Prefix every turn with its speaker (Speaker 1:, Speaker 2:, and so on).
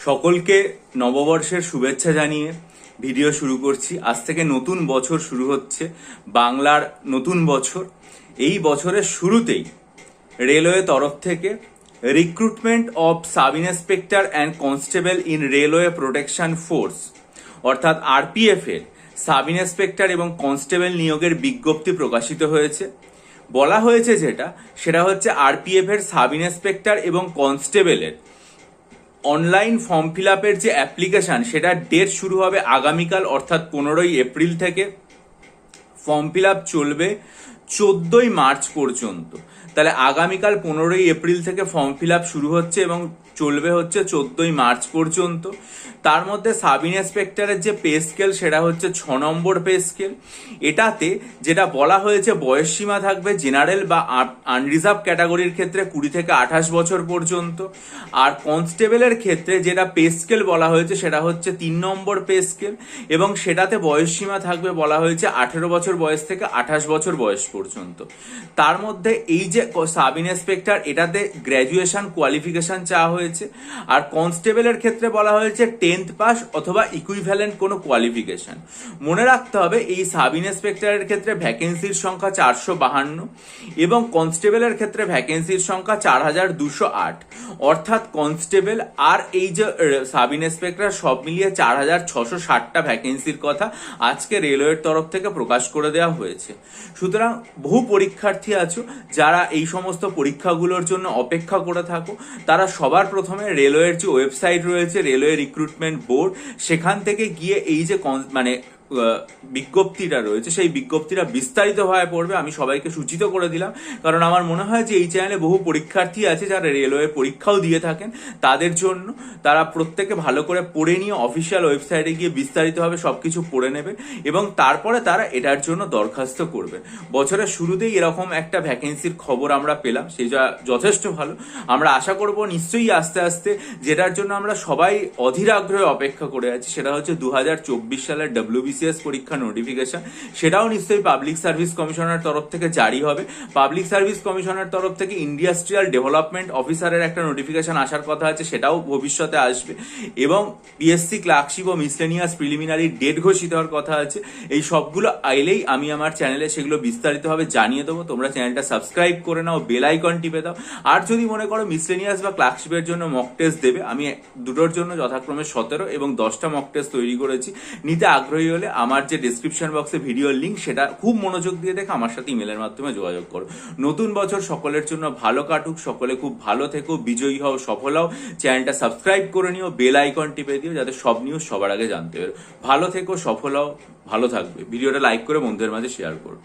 Speaker 1: সকলকে নববর্ষের শুভেচ্ছা জানিয়ে ভিডিও শুরু করছি। আজ থেকে নতুন বছর শুরু হচ্ছে, বাংলার নতুন বছর। এই বছরের শুরুতেই রেলওয়ে তরফ থেকে recruitment of sub inspector and constable in railway protection force অর্থাৎ আরপিএফ এর সাব ইন্সপেক্টর এবং কনস্টেবল নিয়োগের বিজ্ঞপ্তি প্রকাশিত হয়েছে। বলা হয়েছে সেটা হচ্ছে আরপিএফ এর সাব ইন্সপেক্টর এবং কনস্টেবলের অনলাইন ফর্ম ফিল আপের যে অ্যাপ্লিকেশন সেটার ডেট শুরু হবে আগামীকাল অর্থাৎ 15ই এপ্রিল থেকে। ফর্ম ফিল আপ চলবে 14ই মার্চ পর্যন্ত। তাহলে আগামীকাল 15ই এপ্রিল থেকে ফর্ম ফিল আপ শুরু হচ্ছে এবং চলবে হচ্ছে 14ই মার্চ পর্যন্ত। তার মধ্যে সাব ইন্সপেক্টরের যে পে স্কেল সেটা হচ্ছে 6 নম্বর পে স্কেল। এটাতে যেটা বলা হয়েছে বয়স সীমা থাকবে জেনারেল বা আনরিজার্ভ ক্যাটাগরির ক্ষেত্রে 20 থেকে 28 বছর পর্যন্ত। আর কনস্টেবলের ক্ষেত্রে যেটা পে স্কেল বলা হয়েছে সেটা হচ্ছে 3 নম্বর পে স্কেল এবং সেটাতে বয়স সীমা থাকবে বলা হয়েছে 18 বছর বয়স থেকে 28 বছর বয়স পর্যন্ত। তার মধ্যে এই যে সাব ইন্সপেক্টর এটাতে গ্র্যাজুয়েশন কোয়ালিফিকেশন চাওয়া হয়েছে। আর কনস্টেবলের ক্ষেত্রে বলা হয়েছে 10th পাস অথবা ইকুইভ্যালেন্ট কোনো কোয়ালিফিকেশন। মনে রাখতে হবে এই সাব ইন্সপেক্টরের ক্ষেত্রে ভ্যাকেন্সির সংখ্যা 452 এবং কনস্টেবলের ক্ষেত্রে ভ্যাকেন্সির সংখ্যা 4208। অর্থাৎ কনস্টেবল আর এই যে সাব ইন্সপেক্টর সব মিলিয়ে 4660টা ভ্যাকেন্সির কথা আজকে রেলওয়ের তরফ থেকে প্রকাশ করে দেওয়া হয়েছে। সুতরাং বহু পরীক্ষার্থী আছো যারা এই সমস্ত পরীক্ষাগুলোর জন্য অপেক্ষা করে থাকো, তারা সবার প্রথমে রেলওয়ের যে ওয়েবসাইট রয়েছে রেলওয়ে রিক্রুটমেন্ট বোর্ড, সেখান থেকে গিয়ে এই যে বিজ্ঞপ্তিটা রয়েছে সেই বিজ্ঞপ্তিটা বিস্তারিতভাবে পড়বে। আমি সবাইকে সূচিত করে দিলাম, কারণ আমার মনে হয় যে এই চ্যানেলে বহু পরীক্ষার্থী আছে যারা রেলওয়ে পরীক্ষাও দিয়ে থাকেন। তাদের জন্য তারা প্রত্যেকে ভালো করে পড়ে নিয়ে অফিসিয়াল ওয়েবসাইটে গিয়ে বিস্তারিতভাবে সবকিছু পড়ে নেবে এবং তারপরে তারা এটার জন্য দরখাস্ত করবে। বছরের শুরুতেই এরকম একটা ভ্যাকেন্সির খবর আমরা পেলাম, সেটা যথেষ্ট ভালো। আমরা আশা করব নিশ্চয়ই আস্তে আস্তে যেটার জন্য আমরা সবাই অধীর আগ্রহে অপেক্ষা করে আছি সেটা হচ্ছে 2024 সালের WBCS পরীক্ষা নোটিফিকেশন, সেটাও নিশ্চয়ই পাবলিক সার্ভিস কমিশনের তরফ থেকে জারি হবে। পাবলিক সার্ভিস কমিশনের তরফ থেকে ইন্ডাস্ট্রিয়াল ডেভেলপমেন্ট অফিসারের একটা নোটিফিকেশন আসার কথা আছে, সেটাও ভবিষ্যতে আসবে এবং পিএসসি ক্লার্কশিপ ও মিসলেনিয়াস প্রিলিমিনারি ডেট ঘোষিত হওয়ার কথা আছে। এই সবগুলো আইলেই আমি আমার চ্যানেলে সেগুলো বিস্তারিতভাবে জানিয়ে দেবো। তোমরা চ্যানেলটা সাবস্ক্রাইব করে নাও, বেল আইকন টিপে দাও। আর যদি মনে করো মিসলেনিয়াস বা ক্লার্কশিপের জন্য মক টেস্ট দেবে, আমি দুটোর জন্য যথাক্রমে 17 এবং 10টা মক টেস্ট তৈরি করেছি। নিতে আগ্রহী হলে আমার যে ডেসক্রিপশন বক্সে ভিডিওর লিঙ্ক সেটা খুব মনোযোগ দিয়ে দেখে আমার সাথে ইমেলের মাধ্যমে যোগাযোগ করো। নতুন বছর সকলের জন্য ভালো কাটুক, সকলে খুব ভালো থেকো, বিজয়ী হও, সফল হও। চ্যানেলটা সাবস্ক্রাইব করে নিও, বেল আইকন টিপে দিও যাতে সব নিউজ সবার আগে জানতে পারো। ভালো থেকো, সফল হও, ভালো থাকবে। ভিডিওটা লাইক করে বন্ধুদের মাঝে শেয়ার করো।